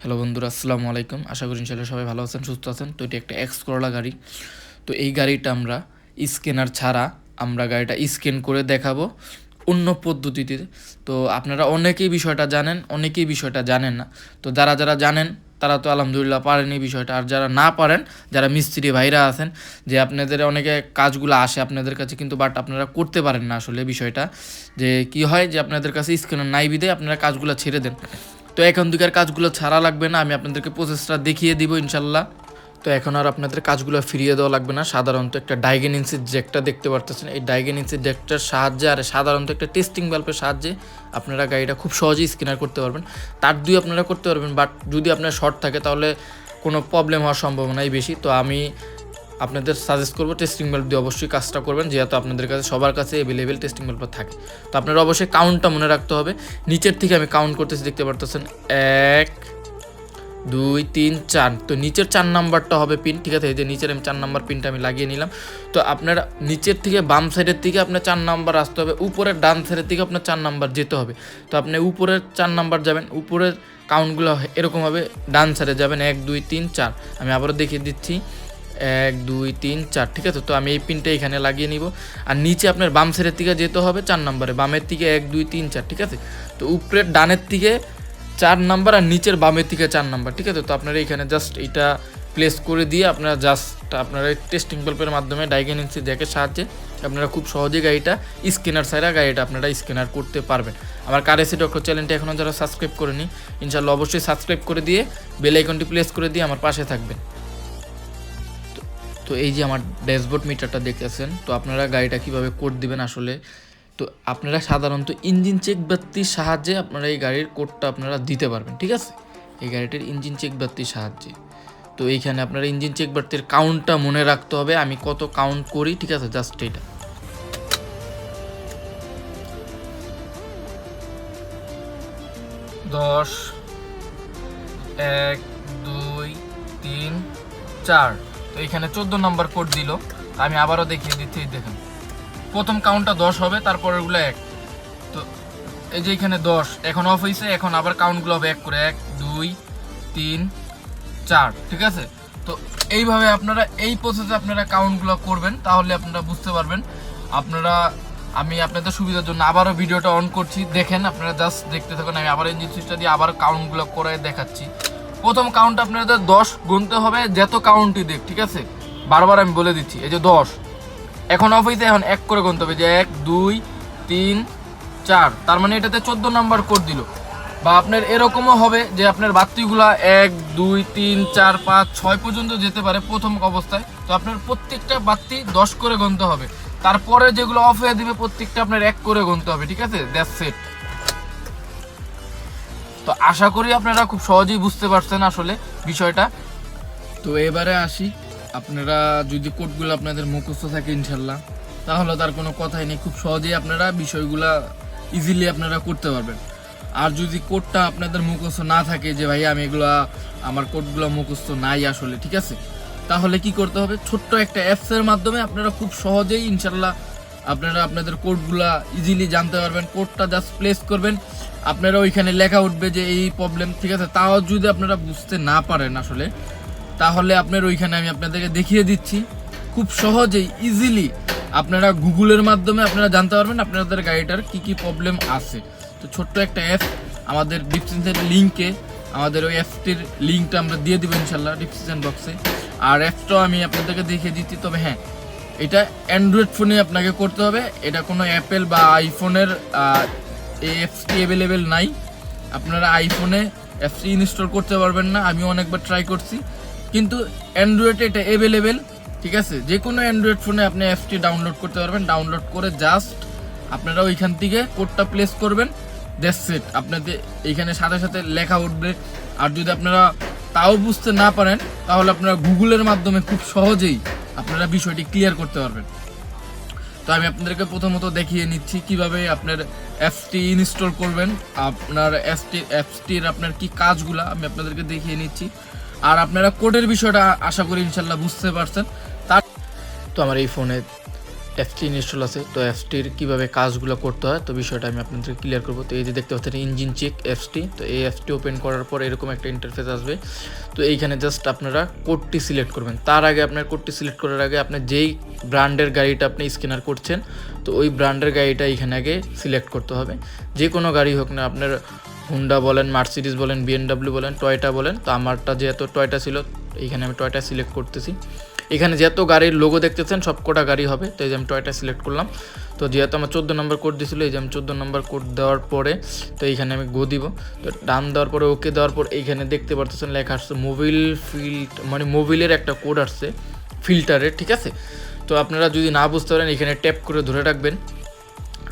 Hello বন্ধুরা, আসসালামু আলাইকুম। আশা করি ইনশাআল্লাহ সবাই ভালো আছেন, সুস্থ আছেন। তো এটি একটা এক্স করোলা গাড়ি। তো এই গাড়িটা আমরা স্ক্যানার ছাড়া আমরা গাড়িটা স্ক্যান করে দেখাবো অন্য পদ্ধতিতে। তো আপনারা অনেকেই বিষয়টা জানেন, অনেকেই বিষয়টা জানেন না। তো যারা যারা জানেন তারা তো আলহামদুলিল্লাহ পারেন এই বিষয়টা। আর যারা না পারেন, যারা মিস্ত্রি ভাইরা আছেন, যে আপনাদের অনেকে কাজগুলো আসে আপনাদের কাছে, কিন্তু বাট আপনারা করতে পারেন না আসলে বিষয়টা। যে কি হয় যে আপনাদের কাছে স্ক্যানার নাই বিধে আপনারা কাজগুলো ছেড়ে দেন। তো এখন দিকের কাজগুলো ছাড়া লাগবে না, আমি আপনাদেরকে প্রসেসটা দেখিয়ে দিব ইনশাল্লাহ। তো এখন আর আপনাদের কাজগুলো ফিরিয়ে দেওয়া লাগবে না। সাধারণত একটা ডাইগেনেন্সির জ্যাকটা দেখতে পারতেছেন, এই ডাইগেনেন্সির জ্যাকটার সাহায্যে আর সাধারণত একটা টেস্টিং বাল্বের সাহায্যে আপনারা গাড়িটা খুব সহজেই স্ক্যানার করতে পারবেন। তার দুই আপনারা করতে পারবেন, বাট যদি আপনার শর্ট থাকে তাহলে কোনো প্রবলেম হওয়ার সম্ভাবনাই বেশি। তো আমি আপনাদের সাজেস্ট করবো টেস্টিং বাল্ব দিয়ে অবশ্যই কাজটা করবেন, যেহেতু আপনাদের কাছে সবার কাছে অ্যাভেলেবেল টেস্টিং বাল্ব থাকে। তো আপনারা অবশ্যই কাউন্টটা মনে রাখতে হবে। নিচের থেকে আমি কাউন্ট করতেছি, দেখতে পারতেছেন 1 2 3 4। তো নিচের 4 নাম্বারটা হবে পিন, ঠিক আছে? এই যে নিচের আমি 4 নাম্বার পিনটা আমি লাগিয়ে নিলাম। তো আপনারা নিচের থেকে বাম সাইডের থেকে আপনার 4 নাম্বার আসতে হবে, উপরের ডান সাইডের থেকে আপনার 4 নাম্বার যেতে হবে। তো আপনি উপরের 4 নাম্বার যাবেন, উপরের কাউন্টগুলো এরকম হবে, ডান সাইডে যাবেন 1 2 3 4। আমি আবারও দেখিয়ে দিচ্ছি 1 2 3 4, ঠিক আছে? তো আমি এই পিনটা এখানে লাগিয়ে নিব। আর নিচে আপনার বাম সাইডের থেকে যেতে হবে 4 নাম্বারে, বামের থেকে 1 2 3 4, ঠিক আছে? তো উপরের ডানের থেকে 4 নাম্বার আর নিচের বামের থেকে 4 নাম্বার, ঠিক আছে? তো আপনারা এখানে জাস্ট এটা প্লেস করে দিয়ে আপনারা জাস্ট আপনারা টেস্টিং বাল্বের মাধ্যমে ডাইগেনেন্সি জ্যাকের সাহায্যে আপনারা খুব সহজেই গাড়িটা স্ক্যানার ছাড়া গাড়িটা আপনারা স্ক্যানার করতে পারবেন। আমার কার এসি ডক্টর চ্যানেলটা এখনও যারা সাবস্ক্রাইব করেনি, ইনশাআল্লাহ অবশ্যই সাবস্ক্রাইব করে দিয়ে বেল আইকনটি প্লেস করে দিয়ে আমার পাশে থাকবেন। তো এই যে আমার ড্যাশবোর্ড মিটারটা দেখতেছেন, তো আপনারা গাড়িটা কীভাবে কোড দিবেন আসলে, তো আপনারা সাধারণত ইঞ্জিন চেক বাতির সাহায্যে আপনারা এই গাড়ির কোডটা আপনারা দিতে পারবেন, ঠিক আছে? এই গাড়িটির ইঞ্জিন চেক বাতির সাহায্যে। তো এইখানে আপনারা ইঞ্জিন চেক বাতির কাউন্টটা মনে রাখতে হবে, আমি কত কাউন্ট করি, ঠিক আছে? জাস্ট এটা 10 1 2 3 4। তো এখানে 14 নম্বর কোড দিল। আমি আবারও দেখিয়ে দিচ্ছি, দেখেন প্রথম কাউন্টটা 10 হবে, তারপরেরগুলো 1। তো এই যে এখানে 10 এখন অফ হয়েছে, এখন আবার কাউন্টগুলো হবে 1 করে, 1 2 3 4, ঠিক আছে? তো এইভাবে আপনারা এই প্রসেসে আপনারা কাউন্টগুলো করবেন, তাহলে আপনারা বুঝতে পারবেন। আমি আপনাদের সুবিধার জন্য আবারও ভিডিওটা অন করছি, দেখেন আপনারা জাস্ট দেখতে থাকুন। আমি আবার ইঞ্জিন সুইচটা দিয়ে আবার কাউন্টগুলো করে দেখাচ্ছি। প্রথম কাউন্ট আপনাদের 10 গুনতে হবে, যত কাউন্টই দেখ, ঠিক আছে? বারবার আমি বলে দিচ্ছি, এই যে 10 এখন অফ হয়েছে, এখন 1 করে গুনতে হবে, যে 1 2 3 4। তার মানে এটাতে 14 নাম্বার কোড দিল। বা আপনার এরকমও হবে যে আপনার বাতিগুলা 1 2 3 4 5 6 পর্যন্ত যেতে পারে প্রথম অবস্থায়। তো আপনার প্রত্যেকটা বাতি 10 করে গুনতে হবে, তারপরে যেগুলো অফ হয়ে দিবে প্রত্যেকটা আপনার 1 করে গুনতে হবে, ঠিক আছে? That's it. তো আশা করি আপনারা খুব সহজেই বুঝতে পারছেন আসলে বিষয়টা। তো এবারে আসি, আপনারা যদি কোডগুলো আপনাদের মুখস্থ থাকে ইনশাল্লাহ, তাহলে তার কোনো কথাই নেই, খুব সহজেই আপনারা বিষয়গুলা ইজিলি আপনারা করতে পারবেন। আর যদি কোডটা আপনাদের মুখস্থ না থাকে, যে ভাই আমি আমার কোডগুলো মুখস্থ নাই আসলে, ঠিক আছে? তাহলে কি করতে হবে, ছোট্ট একটা অ্যাপসের মাধ্যমে আপনারা খুব সহজেই ইনশাল্লাহ আপনারা আপনাদের কোডগুলা ইজিলি জানতে পারবেন। কোডটা জাস্ট প্লেস করবেন, আপনারা ওইখানে লেখা উঠবে যে এই প্রবলেম, ঠিক আছে? তাও যদি আপনারা বুঝতে না পারেন আসলে, তাহলে আপনার ওইখানে আমি আপনাদেরকে দেখিয়ে দিচ্ছি, খুব সহজেই ইজিলি আপনারা গুগলের মাধ্যমে আপনারা জানতে পারবেন আপনাদের গাড়িটার কি কি প্রবলেম আছে। তো ছোট্ট একটা অ্যাপ আমাদের ডিসক্রিপশন লিঙ্কে, আমাদের ওই অ্যাপটির লিঙ্কটা আমরা দিয়ে দেবো ইনশাল্লাহ ডিসক্রিপশন বক্সে। আর অ্যাপটাও আমি আপনাদেরকে দেখিয়ে দিচ্ছি। তবে হ্যাঁ, এটা অ্যান্ড্রয়েড ফোনে আপনাকে করতে হবে, এটা কোনো অ্যাপেল বা আইফোনের এই অ্যাপসটি অ্যাভেলেবেল নাই। আপনারা আইফোনে অ্যাপসটি ইনস্টল করতে পারবেন না, আমি অনেকবার ট্রাই করছি, কিন্তু অ্যান্ড্রয়েডে এটা অ্যাভেলেবেল, ঠিক আছে? যে কোনো অ্যান্ড্রয়েড ফোনে আপনি অ্যাপসটি ডাউনলোড করতে পারবেন। ডাউনলোড করে জাস্ট আপনারা ওইখান থেকে কোডটা প্লেস করবেন, দ্যাটস ইট। আপনাদের এইখানে সাথে সাথে লেখা উঠবে। আর যদি আপনারা তাও বুঝতে না পারেন, তাহলে আপনারা গুগলের মাধ্যমে খুব সহজেই আপনারা বিষয়টি ক্লিয়ার করতে পারবেন। তো আমি আপনাদেরকে প্রথমত দেখিয়ে নিচ্ছি কিভাবে আপনার অ্যাপসটি ইনস্টল করবেন। আপনার অ্যাপসটির আপনার কি কাজগুলো আমি আপনাদেরকে দেখিয়ে নিচ্ছি। আর আপনারা কোডের বিষয়টা আশা করি ইনশাল্লাহ বুঝতে পারছেন। তো আমার এই ফোনে এফটি ইনস্টল আছে। তো এফটির কীভাবে কাজগুলো করতে হয় তো বিষয়টা আমি আপনাদের ক্লিয়ার করবো। তো এই যে দেখতে পাচ্ছেন ইঞ্জিন চেক এফটি, তো এই এফটি ওপেন করার পর এরকম একটা ইন্টারফেস আসবে। তো এইখানে জাস্ট আপনারা কোডটি সিলেক্ট করবেন। তার আগে আপনার কোডটি সিলেক্ট করার আগে আপনার যেই ব্র্যান্ডের গাড়িটা আপনি স্ক্যানার করছেন তো ওই ব্র্যান্ডের গাড়িটা এইখানে আগে সিলেক্ট করতে হবে। যে কোনো গাড়ি হোক না, আপনার হুন্ডা বলেন, মার্সিডিজ বলেন, বিএমডাব্লিউ বলেন, টয়োটা বলেন। তো আমারটা যেহেতু টয়োটা ছিল এইখানে আমি টয়োটা সিলেক্ট করতেছি। এখানে যেহেতু গাড়ির লোগো দেখতেছেন সবকটা গাড়ি হবে, তো এই যে আমি টয়োটা সিলেক্ট করলাম। তো যেহেতু আমার 14 নম্বর কোড দিয়েছিল, এই যে আমি 14 নম্বর কোড দেওয়ার পরে তো এইখানে আমি গো দিব। তো ডান দেওয়ার পরে ওকে দেওয়ার পর এইখানে দেখতে পারতেছেন লেখা আসছে মোবিল মানে মোবিলের একটা কোড আসছে ফিল্টারের, ঠিক আছে। তো আপনারা যদি না বুঝতে পারেন এখানে ট্যাপ করে ধরে রাখবেন।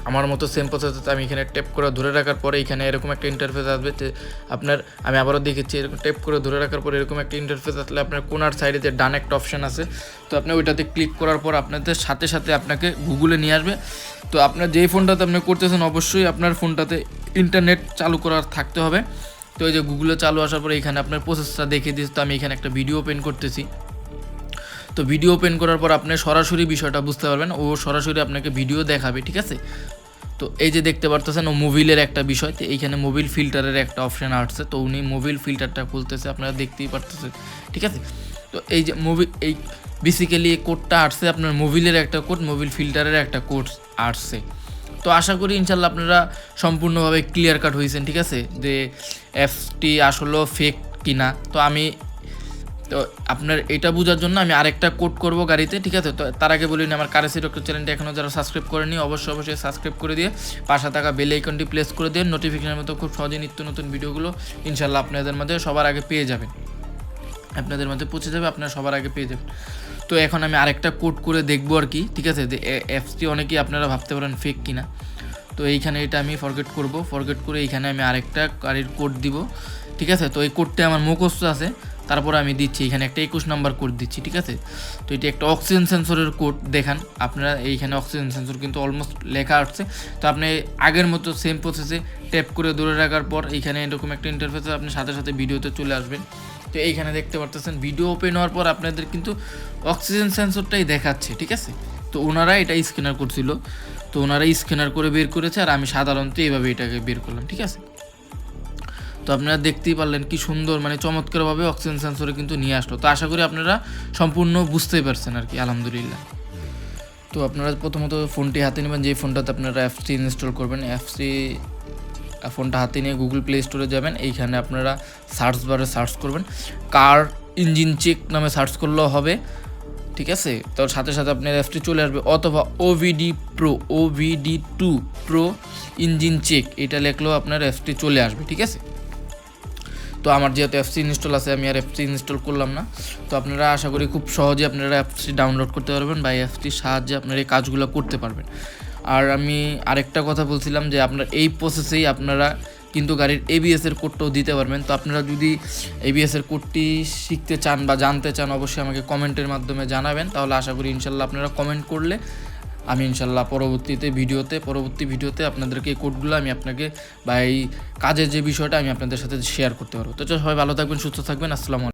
আমার মতো সেম প্রসেস আমি এখানে ট্যাপ করে ধরে রাখার পরে এখানে এরকম একটা ইন্টারফেস আসবে। আপনার আমি আবারও দেখেছি এরকম ট্যাপ করে ধরে রাখার পরে এরকম একটা ইন্টারফেস আসলে আপনার কোনার সাইডে যে ডান একটা অপশান আছে, তো আপনি ওইটাতে ক্লিক করার পর আপনাদের সাথে সাথে আপনাকে গুগলে নিয়ে আসবে। তো আপনার যেই ফোনটাতে আপনি করতেছেন অবশ্যই আপনার ফোনটাতে ইন্টারনেট চালু করার থাকতে হবে। তো এই যে গুগলে চালু আসার পরে এখানে আপনার প্রসেসটা দেখিয়ে দিচ্ছে। তো আমি এখানে একটা ভিডিও ওপেন করতেছি। তো ভিডিও ওপেন করার পর আপনি সরাসরি বিষয়টা বুঝতে পারবেন, ও সরাসরি আপনাকে ভিডিও দেখাবে, ঠিক আছে। তো এই যে দেখতে পারতেছেন ও মোবিলের একটা বিষয়, তো এইখানে মোবিল ফিল্টারের একটা অপশান আসছে। তো উনি মোবিল ফিল্টারটা খুলতেছে, আপনারা দেখতেই পারতেছেন, ঠিক আছে। তো এই যে এই বেসিক্যালি এই কোডটা আসছে আপনার মোবিলের একটা কোড, মোবিল ফিল্টারের একটা কোড আসছে। তো আশা করি ইনশাল্লাহ আপনারা সম্পূর্ণভাবে ক্লিয়ার কাট হয়েছেন, ঠিক আছে, যে এফটি আসলেও ফেক কিনা। তো আপনার এটা বোঝার জন্য আমি আরেকটা কোড করব গাড়িতে, ঠিক আছে। তো তার আগে বলিনি আমার কারেন্সি ডক্টর চ্যানেলটা এখনও যারা সাবস্ক্রাইব করেনি অবশ্যই সাবস্ক্রাইব করে দিয়ে পাশে থাকা বেল আইকনটি প্রেস করে দিয়ে নোটিফিকেশনের মতো খুব সহজে নিত্য নতুন ভিডিওগুলো ইনশাল্লাহ আপনাদের মধ্যে সবার আগে পেয়ে যাবেন, আপনাদের মধ্যে পৌঁছে যাবে, আপনারা সবার আগে পেয়ে যাবেন। তো এখন আমি আরেকটা কোড করে দেখবো আর কি, ঠিক আছে, যে এফটি অনেকেই আপনারা ভাবতে পারেন ফেক কিনা। তো এইখানে এটা আমি ফরগেট করে এইখানে আমি আরেকটা গাড়ির কোড দিব, ঠিক আছে। তো এই কোডটা আমার মুখস্থ আছে, তারপরে আমি দিচ্ছি এখানে একটা 21 নম্বর কোড দিচ্ছি, ঠিক আছে। তো এটা একটা অক্সিজেন সেন্সরের কোড দেখান আপনারা, এইখানে অক্সিজেন সেন্সর কিন্তু অলমোস্ট লেখা আসছে। তো আপনি আগের মতো সেম প্রসেসে ট্যাপ করে ধরে রাখার পর এইখানে এরকম একটা ইন্টারফেসে আপনি সাথে সাথে ভিডিওতে চলে আসবেন। তো এইখানে দেখতে পারতেছেন ভিডিও ওপেন হওয়ার পর আপনাদের কিন্তু অক্সিজেন সেন্সরটাই দেখাচ্ছে, ঠিক আছে। তো ওনারা এটা স্ক্যানার করছিল, তো ওনারা স্ক্যানার করে বের করেছে, আর আমি সাধারণত এইভাবে এটাকে বের করলাম, ঠিক আছে। তো আপনারা দেখতেই পারলেন কি সুন্দর মানে চমৎকারভাবে অক্সিজেন সেন্সরে কিন্তু নিয়ে আসলো। তো আশা করি আপনারা সম্পূর্ণ বুঝতেই পারছেন আর কি, আলহামদুলিল্লাহ। তো আপনারা প্রথমত ফোনটি হাতে নেবেন, যে ফোনটাতে আপনারা এফসি ইনস্টল করবেন। ফোনটা হাতে নিয়ে গুগল প্লে স্টোরে যাবেন, এইখানে আপনারা সার্চ বারে সার্চ করবেন কার ইঞ্জিন চেক নামে সার্চ করলেও হবে, ঠিক আছে। তার সাথে সাথে আপনার অ্যাপটি চলে আসবে, অথবা OVD2 প্রো ইঞ্জিন চেক এটা লিখলেও আপনার অ্যাপটি চলে আসবে, ঠিক আছে। তো আমার যেহেতু এফসি ইনস্টল আছে আমি আর এফসি ইনস্টল করলাম না। তো আপনারা আশা করি খুব সহজে আপনারা অ্যাপসটি ডাউনলোড করতে পারবেন বা অ্যাপসটির সাহায্যে আপনারা এই কাজগুলো করতে পারবেন। আর আমি আরেকটা কথা বলছিলাম যে আপনার এই প্রসেসেই আপনারা কিন্তু গাড়ির ABS-এর কোডটাও দিতে পারবেন। তো আপনারা যদি ABS-এর কোডটি শিখতে চান বা জানতে চান অবশ্যই আমাকে কমেন্টের মাধ্যমে জানাবেন, তাহলে আশা করি ইনশাল্লাহ আপনারা কমেন্ট করলে আমি ইনশাল্লাহ পরবর্তী ভিডিওতে আপনাদেরকে এই কোডগুলো আমি আপনাকে বা এই কাজের যে বিষয়টা আমি আপনাদের সাথে শেয়ার করতে পারবো। তো সবাই ভালো থাকবেন, সুস্থ থাকবেন, আসসালামু আলাইকুম।